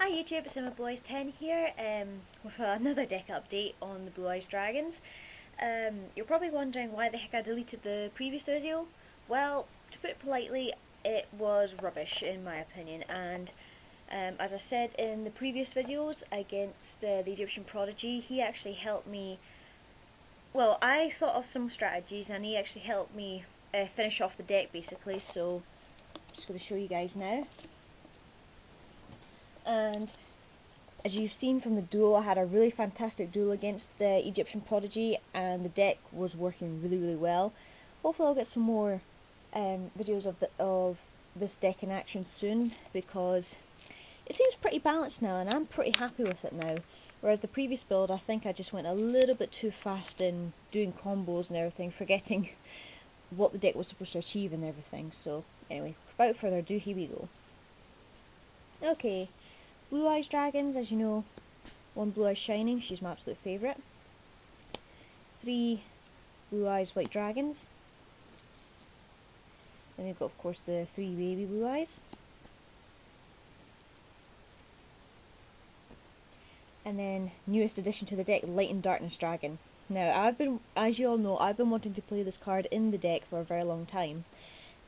Hi YouTube, it's EmmaBlueEyes10 here with another deck update on the Blue Eyes Dragons. You're probably wondering why the heck I deleted the previous video. Well, to put it politely, it was rubbish in my opinion, and as I said in the previous videos against the Egyptian Prodigy, he actually helped me. Well, I thought of some strategies and he actually helped me finish off the deck basically, so I'm just going to show you guys now. And as you've seen from the duel, I had a really fantastic duel against the Egyptian Prodigy and the deck was working really well. Hopefully I'll get some more videos of this deck in action soon, because it seems pretty balanced now and I'm pretty happy with it now. Whereas the previous build, I think I just went a little bit too fast in doing combos and everything, forgetting what the deck was supposed to achieve and everything. So anyway, without further ado, here we go. Okay. Blue Eyes Dragons, as you know, one Blue Eyes Shining, she's my absolute favourite. 3 Blue Eyes White Dragons. Then we've got, of course, the 3 Baby Blue Eyes. And then, newest addition to the deck, Light and Darkness Dragon. Now, as you all know, I've been wanting to play this card in the deck for a very long time.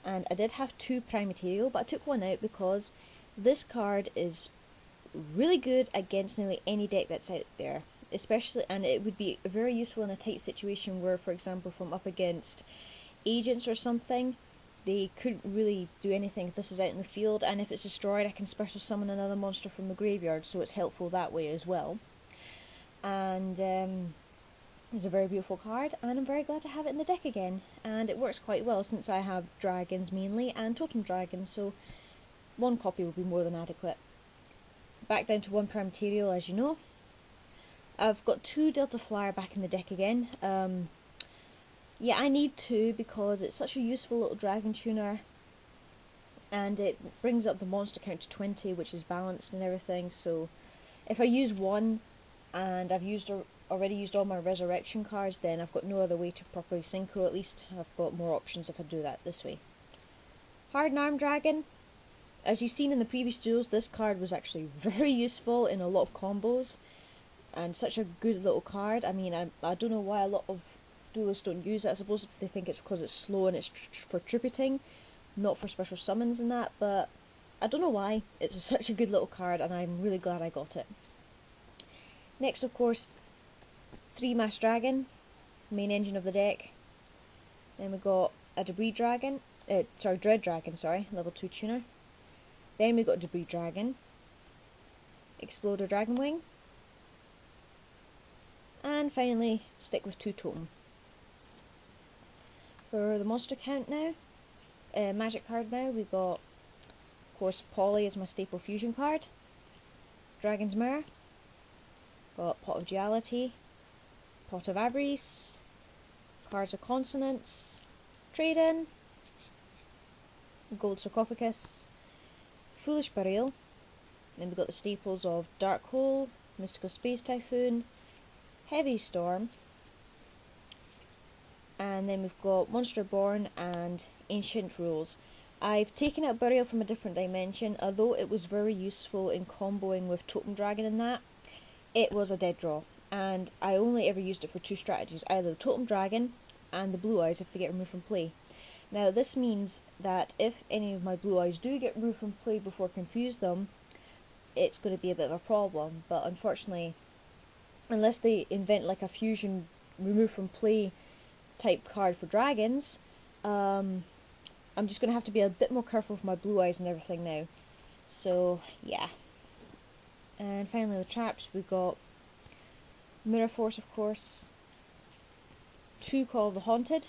And I did have 2 Prime Material, but I took one out because this card is really good against nearly any deck that's out there, especially, and it would be very useful in a tight situation where, for example, if I'm up against agents or something, they couldn't really do anything if this is out in the field, and if it's destroyed I can special summon another monster from the graveyard, so it's helpful that way as well. And it's a very beautiful card, and I'm very glad to have it in the deck again, and it works quite well since I have dragons mainly and totem dragons, so one copy will be more than adequate. Back down to 1 Prime Material, as you know. I've got 2 Delta Flyer back in the deck again. Yeah, I need 2 because it's such a useful little dragon tuner, and it brings up the monster count to 20, which is balanced and everything. So if I use 1 and I've already used all my resurrection cards, then I've got no other way to properly synchro. At least I've got more options if I do that this way. Hardened Arm Dragon. As you've seen in the previous duels, this card was actually very useful in a lot of combos, and such a good little card. I mean, I don't know why a lot of duelists don't use it. I suppose they think it's because it's slow and it's for tributing, not for special summons and that, but I don't know why. It's such a good little card and I'm really glad I got it. Next, of course, 3 Masked Dragon, main engine of the deck. Then we got a Dread Dragon, level 2 tuner. Then we got Debris Dragon, Exploder Dragonwing, and finally stick with 2 Totem. For the monster count now, magic card now, we got, of course, Polly is my staple fusion card, Dragon's Mirror, got Pot of Duality, Pot of Avarice, Cards of Consonance, Trade-In, Gold Sarcophagus, Foolish Burial. Then we've got the staples of Dark Hole, Mystical Space Typhoon, Heavy Storm, and then we've got Monster Born and Ancient Rules. I've taken out Burial from a different dimension. Although it was very useful in comboing with Totem Dragon and that, it was a dead draw, and I only ever used it for 2 strategies, either the Totem Dragon and the Blue Eyes if they get removed from play. Now this means that if any of my Blue Eyes do get removed from play before Confuse them, it's going to be a bit of a problem, but unfortunately, unless they invent like a fusion remove from play type card for dragons, I'm just going to have to be a bit more careful with my Blue Eyes and everything now. So yeah. And finally the traps, we've got Mirror Force, of course, 2 Call of the Haunted.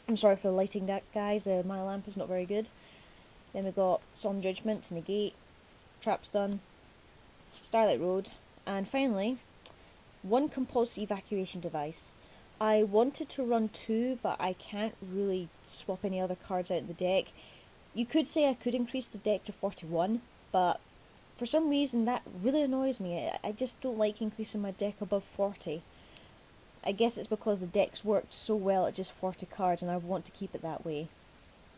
I'm sorry for the lighting, guys, my lamp is not very good. Then we've got Solemn Judgment to negate, Trap Stun, Starlight Road, and finally 1 Compulsive Evacuation Device. I wanted to run 2, but I can't really swap any other cards out of the deck. You could say I could increase the deck to 41, but for some reason that really annoys me. I just don't like increasing my deck above 40. I guess it's because the deck's worked so well at just 40 cards and I want to keep it that way.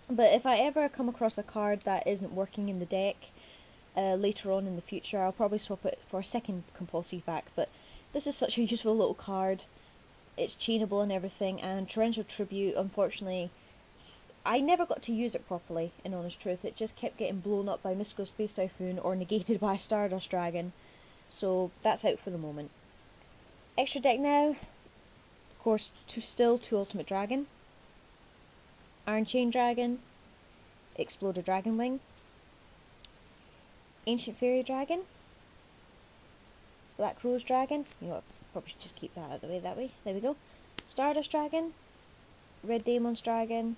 But if I ever come across a card that isn't working in the deck, later on in the future. I'll probably swap it for a second compulsive back, but this is such a useful little card. It's chainable and everything, and Torrential Tribute, unfortunately, I never got to use it properly, in honest truth. It just kept getting blown up by Mystical Space Typhoon or negated by a Stardust Dragon, so that's out for the moment. Extra deck now, of course, still 2 Ultimate Dragon, Iron Chain Dragon, Exploded Dragon Wing, Ancient Fairy Dragon, Black Rose Dragon, you know what, probably should just keep that out of the way that way, there we go, Stardust Dragon, Red Daemon's Dragon,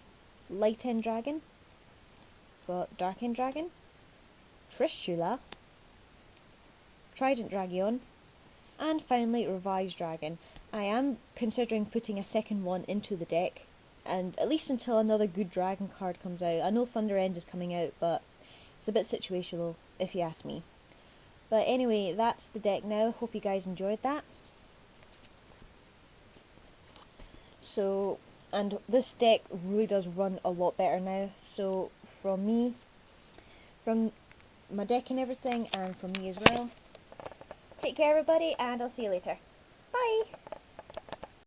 Light End Dragon, got Dark End Dragon, Trishula, Trident Dragon, and finally Revised Dragon. I am considering putting a second one into the deck, and at least until another good dragon card comes out. I know Thunder End is coming out, but it's a bit situational if you ask me. But anyway, that's the deck now. Hope you guys enjoyed that. So, and this deck really does run a lot better now. So from me, from my deck and everything, and from me as well, take care everybody, and I'll see you later. Bye!